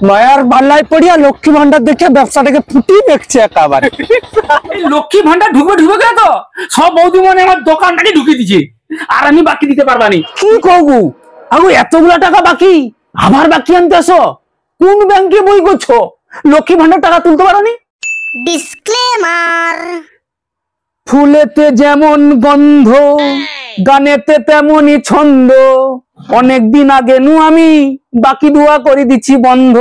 মায়ার পাল্লায় পড়িয়া লক্ষ্মী ভান্ডার দেখে ব্যবসাটাকে ফুটিয়ে দেখছে একেবারে। লক্ষ্মী ভান্ডার ঢুকবে গেলে তো সব বৌদি মনে আমার দোকানটাকে ঢুকিয়ে দিচ্ছে, আর আমি বাকি দিতে পারবানি। কি কগু আগু এতগুলা টাকা বাকি, আবার বাকি আনতে আসো? কোন ব্যাংকে বই করছো? লক্ষ্মী ভান্ডার টাকা তুলতে পারোনি? ডিসক্লেমার। ফুলেতে যেমন গন্ধ, গানেতে তেমনই ছন্দ, অনেকদিন আগে নু আমি বাকি দোয়া করে দিচ্ছি বন্ধ।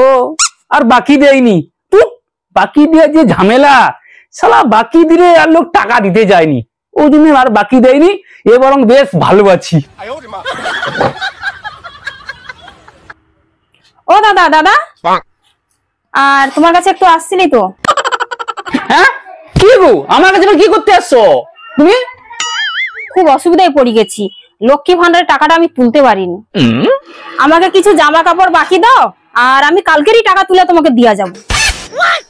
আর বাকি দেয়নি, বাকি দিয়ে যে ঝামেলা, শালা বাকি দিলে আর লোক টাকা দিতে যায়নি, ওই জন্য আর বাকি দেয়নি। এ বরং বেশ ভালো আছি। ও দাদা দাদা, আর তোমার কাছে একটু আসছিলি তো। হ্যাঁ কি গো, আমার কাছে কি করতে আসছো তুমি? খুব অসুবিধায় পড়ে গেছি, লক্ষ্মী ভান্ডারের টাকাটা আমি তুলতে পারিনি। আমাকে কিছু জামা কাপড় বাকি দাও, আর আমি কালকেরই টাকা তুলে তোমাকে দিয়া যাব।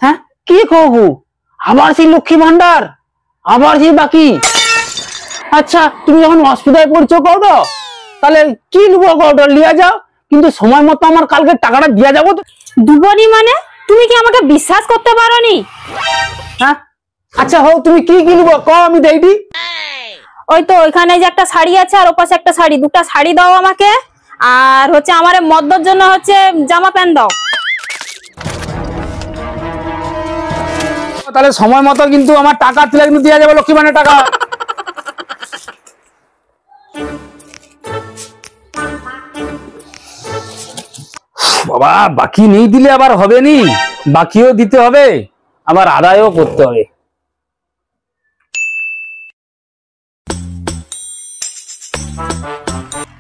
হ্যাঁ কি কহু, আবার সেই লক্ষ্মী ভান্ডার, আবার সেই বাকি? আচ্ছা তুমি যখন অসুবিধায় পড়ছো কও তো, তাহলে কি নেবো কওটা লিয়া যাও, কিন্তু সময় মতো আমার কালকে টাকাটা দিয়া যাবো তো। দুবনি মানে? তুমি কি আমাকে বিশ্বাস করতে পারোনি? হ্যাঁ আচ্ছা হোক, তুমি কি কিনবো কও, আমি দেই দি। ওই তো ওইখানে যে একটা শাড়ি আছে, আর ওপাশে একটা শাড়ি, দুটা শাড়ি দাও আমাকে, আর হচ্ছে আমার মদ্দর জন্য হচ্ছে জামা প্যান্ট দাও। তাহলে সময় মতো কিন্তু আমার টাকা তুলে কিন্তু দিয়া যাবে, লক্ষ্মী ভান্ডার টাকা। বাবা বাকি নেই দিলে আবার হবে নি, বাকিও দিতে হবে, আবার আদায়ও করতে হবে।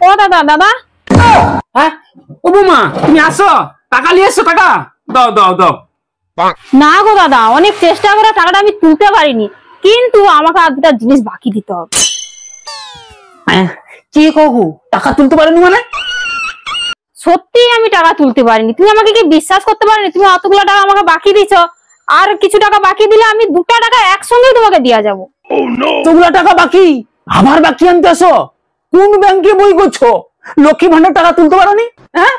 ও দাদা দাদা, হ্যাঁ ও বৌমা তুমি আসো, টাকা নিয়ে এসো, টাকা দাও দাও দাও। না গো দাদা, অনেক চেষ্টা করে টাকাটা আমি তুলতে পারিনি, কিন্তু আমাকে আর দুটা জিনিস বাকি দিতে হবে। কি কহু, টাকা তুলতে পারেনি মানে? সত্যি আমি টাকা তুলতে পারিনি, তুমি আমাকে কি বিশ্বাস করতে পারোনি? তুমি অতগুলো টাকা আমাকে বাকি দিছো, আর কিছু টাকা বাকি দিলে আমি দুটা টাকা একসঙ্গেই তোমাকে দিয়া যাবো। তোগুলা টাকা বাকি, আবার বাকি আনতে আসো? কোন ব্যাংকে বই করছো? লক্ষ্মী ভান্ডার টাকা তুলতে পারোনি? হ্যাঁ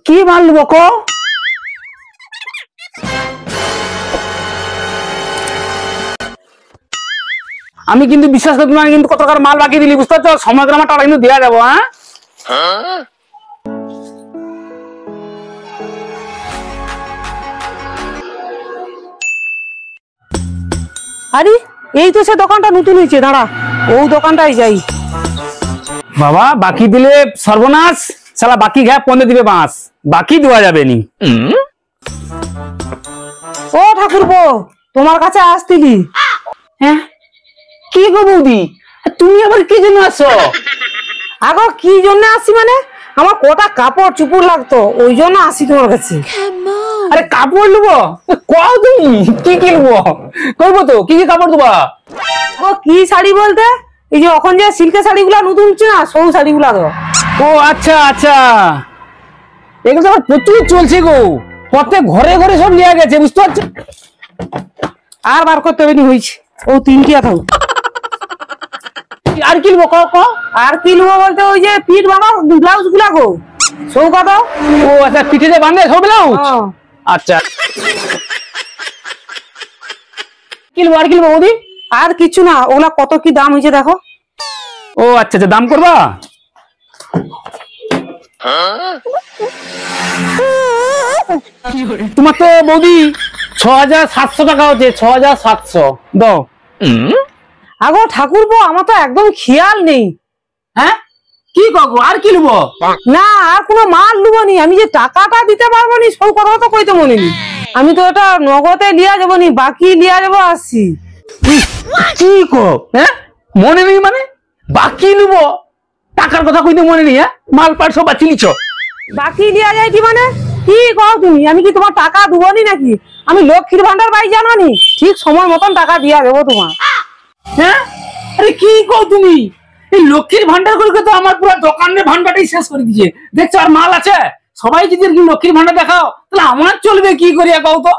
কি মাল নেবো কও? আমি কিন্তু বিশ্বাস করতে পারি, কিন্তু কত টাকার মাল বাকি দিলি বুঝতে পারছো? সময় করে আমার টাকা কিন্তু দেওয়া যাবো। হ্যাঁ আরে এই তো সে দোকানটা নতুন হয়েছে, দাঁড়া ও দোকানটাই যাই। বাবা বাকি দিলে সর্বনাশ, শালা বাকি ঘ্যা পন্দে দিবে বাঁশ, বাকি দেওয়া যাবে নি। ও ঠাকুরপো, তোমার কাছে আসতিলি। হ্যাঁ কি গো বৌদি, তুমি আবার কি জন্য আসো? আগো কি জন্য আসি মানে, আমার কটা কাপড় চুপড় লাগতো, ওই জন্য আসি তোমার কাছে। আরে কাপড় নেবো, কও তুমি কি কিনবো, কইবো তো কি কি কাপড় দেবা? ও কি শাড়ি বলতে, এই যে এখন যে সিল্কের শাড়িগুলা নতুন হচ্ছে না, সৌ শাড়িগুলা তো। ও আচ্ছা আচ্ছা, এগুলো তো প্রচুর চলছে গো, প্রত্যেক ঘরে ঘরে সব নিয়ে গেছে বুঝতে পারছো। আর বার করতে হবে নি, হয়েছে ও তিনটিয়া থাক। আর কিনবো কও কও? আর কি নেবো বলতে, ওই যে পিঠ বাঁধা ব্লাউজ গুলা গো, সৌ কত? ও আচ্ছা পিঠে যে বাঁধে সব ব্লাউজ, আচ্ছা কিনবো। আর কিনবো বৌদি? আর কিছু না, ওগুলা কত কি দাম হয়েছে দেখো। ও আচ্ছা আচ্ছা, দাম করবা? তোমার তো বৌদি ৬৭০০ টাকা হচ্ছে, ৬৭০০ দাও। আগো ঠাকুরপো, আমার তো একদম খেয়াল নেই। হ্যাঁ কি করবো, আর কি নেবো? না আর কোনো মাল নেবো নি, আমি যে টাকাটা দিতে পারবো নি সব কথা তো কইতে মনে নি। আমি তো এটা নগদে লিয়া যাবো নি, বাকি লিয়া যাবো আসছি। কি কো, হ্যাঁ মনে নেই মানে? বাকি নেবো, টাকার কথা কইতে মনে নেই? হ্যাঁ মাল পাট সব বাঁচি নিছ, বাকি লিয়া যায় কি মানে? কি কও তুমি, আমি কি তোমার টাকা দেবো নি নাকি? আমি লক্ষ্মীর ভান্ডার পাই জানো নি, ঠিক সময় মতন টাকা দিয়া দেবো তোমার। হ্যাঁ আরে কি কও তুমি, এই লক্ষ্মীর ভান্ডার করে তো আমার পুরো দোকানের ভান্ডারটাই শেষ করে দিয়েছে। দেখছো আর মাল আছে, সবাই যদি লক্ষ্মীর ভান্ডার দেখাও তাহলে আমার চলবে কি করিয়া কও তো?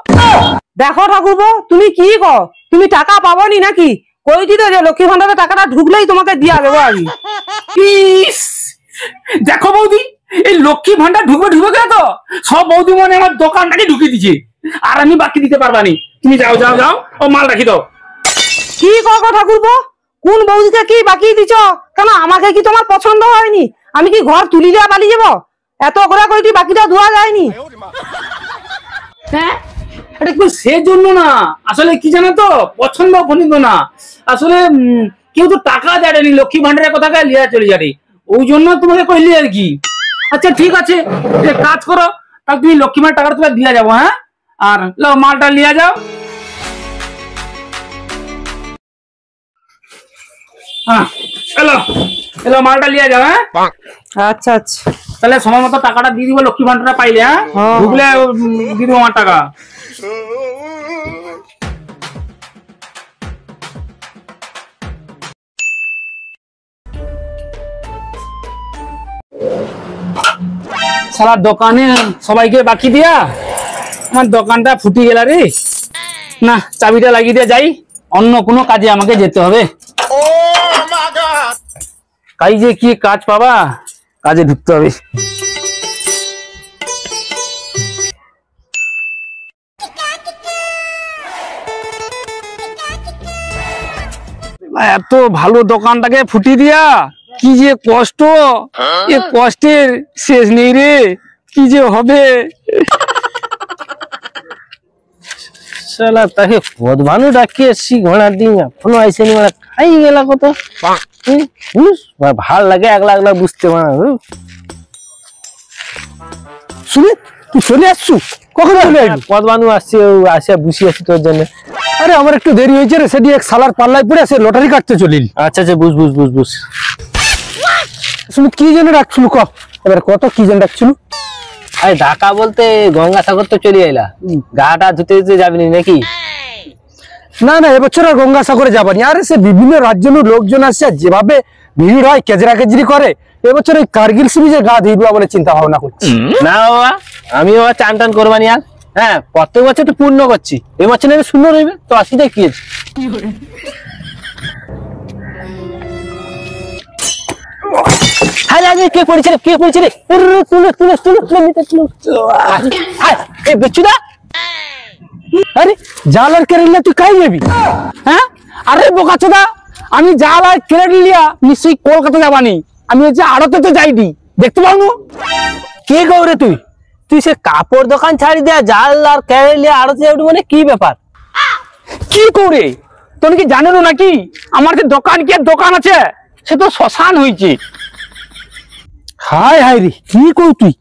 দেখো ঠাকুরপো, তুমি কি কও, তুমি টাকা পাবো নি নাকি? কইছি তো যে লক্ষ্মীর ভান্ডারে টাকাটা ঢুকলেই তোমাকে দিয়া দেবো আমি। ইস, দেখো বৌদি এই লক্ষ্মী ভান্ডার ঢুকবে ঢুকবে তো সব বৌদি মনে আমার দোকানটাকে ঢুকিয়ে দিচ্ছে, আর আমি বাকি দিতে পারবানি। তুমি যাও যাও যাও, ও মাল রাখি দাও। কি কথা ঠাকুরপো, কোন বৌদিকে কি বাকি দিছ? কেন আমাকে কি তোমার পছন্দ হয়নি? আমি কি ঘর তুলি দিয়ে পালিয়ে যাবো? এত করে কইটি বাকিটা ধোয়া যায়নি। হ্যাঁ, এটা কিন্তু সেজন্য না, আসলে কি জানো তো, পছন্দ পছন্দ না, আসলে কেউ তো টাকা দেয়নি, লক্ষ্মী ভান্ডারের কথা লিয়া চলে যাবে, ওই জন্য তোমাকে কইলি আর কি। আচ্ছা ঠিক আছে, এক কাজ করো, তাহলে তুমি লক্ষ্মী ভান্ডার টাকাটা তোমাকে দিয়া যাবো। হ্যাঁ, আর লো মালটা লিয়া যাও। হ্যাঁ এলো এলো, মালটা লিয়া যাও। হ্যাঁ আচ্ছা আচ্ছা, তাহলে সময় মতো টাকাটা দিয়ে দিব, লক্ষ্মী ভান্ডারটা পাইলে। হ্যাঁ, ঢুকলে দিয়ে দেবো আমার টাকা। সারা দোকানে সবাইকে বাকি দিয়া আমার দোকানটা ফুটি গেল রে। না, চাবিটা লাগিয়ে দিয়ে যাই, অন্য কোনো কাজে আমাকে যেতে হবে। কাই যে কি কাজ পাবা, কাজে ঢুকতে হবে। এত ভালো দোকানটাকে ফুটি দিয়া কি যে কষ্ট, এ কষ্টের শেষ নেই রে, কি যে হবে। শালা তাকে পদভানু ডাকি এসছি ঘোড়ার দিন, এখনো আইসেনি, মানে খাই গেলা কত। ভাল লাগে একলা একলা বুঝতে পারা। শুনে তুই চলে আসছু, কখন চলে আসবি? পদভানু আসছে, আসিয়া বুঝি আছি তোর জন্য। আরে আমার একটু দেরি হয়েছে রে, সেটি এক সালার পাল্লায় পড়ে সে লটারি কাটতে চলিল। আচ্ছা আচ্ছা, বুঝ বুঝ বুঝ বুঝ। শুনে কি যেন ডাকছিল, ক এবার কত কি যেন ডাকছিল? আরে ঢাকা বলতে গঙ্গাসাগর তো চলে এলা, গাটা ধুতে ধুতে যাবি নাকি? না না, এবছর আর গঙ্গাসাগরে যাবানি। আরে সে বিভিন্ন রাজ্যের লোকজন আসছে, যেভাবে ভিড় হয়, কেজরা কেজরি করে, এবছর ওই কার্গিল সিরিজে গা ধুইবা বলে চিন্তা ভাবনা করছি। না বাবা, আমি বাবা চান টান করবানি আর। হ্যাঁ, প্রত্যেক বছর তো পূর্ণ করছি, এবছর নেবে শূন্য রইবে তো, অসুবিধা কি আছে? কে পড়েছে রে, কে পড়েছে রে? তুলে তুলে তুলে তুলে নিতে বেচুদা। আরে জাল আর কেরেলিয়া তুই কাই যাবি? হ্যাঁ, আরে বোকাচোদা, আমি জাল আর কেরেলিয়া নিশ্চয়ই কলকাতা যাবানি, আমি হচ্ছে আড়তে তো যাইনি, দেখতে পাবো। কে গৌরে তুই? তুই সে কাপড় দোকান ছাড়ি দেয়া জাল আর কেরেলিয়া আড়তে যাবি, মানে কি ব্যাপার? কি করে তোর কি জানো নাকি? আমার যে দোকান, কি দোকান আছে, সে তো শ্মশান হয়েছে। হাই হাই রে, কি কর তুই?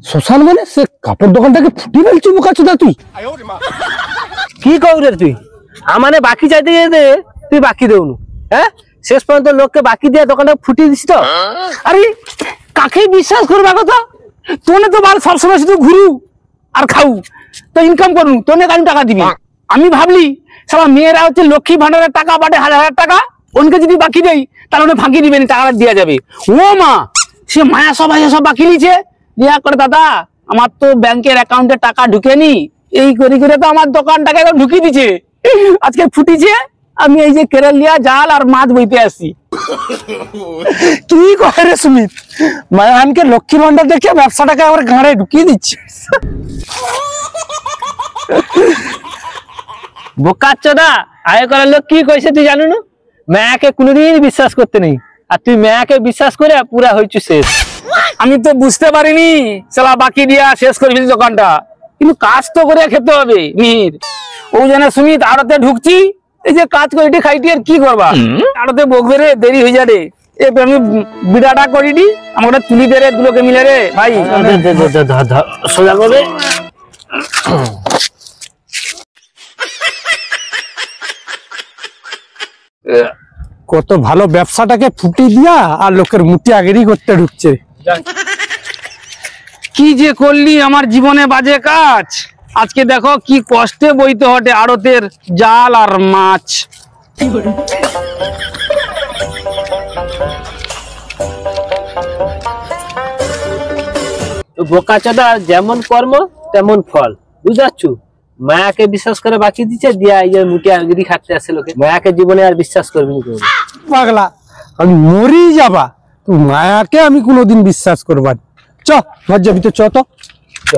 শ্মশান মানে সে কাপড় দোকানটাকে ফুটি ফেলছি বোকাচোদা তুই। কি গৌরে তুই? আমানে বাকি চাইতে যেতে তুই বাকি দেউনু। হ্যাঁ, শেষ পর্যন্ত লোককে বাকি দিয়ে দোকানটা ফুটিয়ে দিস তো। আরে কাকে বিশ্বাস করবা কথা? তোনে তো বাল সবসময় শুধু ঘুরু আর খাউ, তো ইনকাম করু, তোনে আমি টাকা দিবি। আমি ভাবলি সারা মেয়েরা হচ্ছে লক্ষ্মী ভান্ডারের টাকা পাঠে, হাজার হাজার টাকা, ওনকে যদি বাকি দেই তাহলে ওনে ফাঁকি দিবেনি, টাকাটা দেওয়া যাবে। ও মা, সে মায়া সবাই সব বাকি নিছে, দিয়া করে দাদা আমার তো ব্যাংকের অ্যাকাউন্টে টাকা ঢুকেনি, এই করে করে তো আমার দোকানটাকে একদম ঢুকিয়ে দিছে। আজকে ফুটিছে, আমি এই যে কেরালিয়া জাল আর মাছ বইতে আসছি। কি করে রে সুমিত, মায়ানকে লক্ষ্মী ভান্ডার দেখে ব্যবসাটাকে আমার ঘাড়ে ঢুকিয়ে দিচ্ছে। বোকাচ্চোদা, আয় করার লোক কি কইছে তুই জানো না? মায়াকে কোনোদিন বিশ্বাস করতে নেই, আর তুই মায়াকে বিশ্বাস করে পুরা হইছু শেষ। আমি তো বুঝতে পারিনি সালা বাকি দিয়া শেষ করবি দোকানটা, কিন্তু কাজ তো করে খেতে হবে মিহির। ও জানে সুমিত, আড়তে ঢুকছি, এই যে কাজ করিটি খাইটি, আর কি করবা, আড়তে বকবে রে, দেরি হয়ে যাবে। আমি বিড়াটা করিটি, আমাকে তুলি দে রে, দুলোকে মিলে রে ভাই। সোজা করবে। কত ভালো ব্যবসাটাকে ফুটি দিয়া আর লোকের মুটি আগেরই করতে ঢুকছে। কি যে করলি আমার জীবনে বাজে কাজ, আজকে দেখো কি কষ্টে বইতে হটে আড়তের জাল আর মাছ। বোকাচোদা, যেমন কর্ম তেমন ফল, বুঝাচ্ছু? মায়াকে বিশ্বাস করে বাকি দিচ্ছে, দিয়া এই যে মুটি আগেরই খাটতে আসছে লোকে। মায়াকে জীবনে আর বিশ্বাস করবি না। পাগলা, আমি মরি যাবা, তো মায়াকে আমি কোনোদিন বিশ্বাস করবার চ ঘর যাবি তো চ তো চ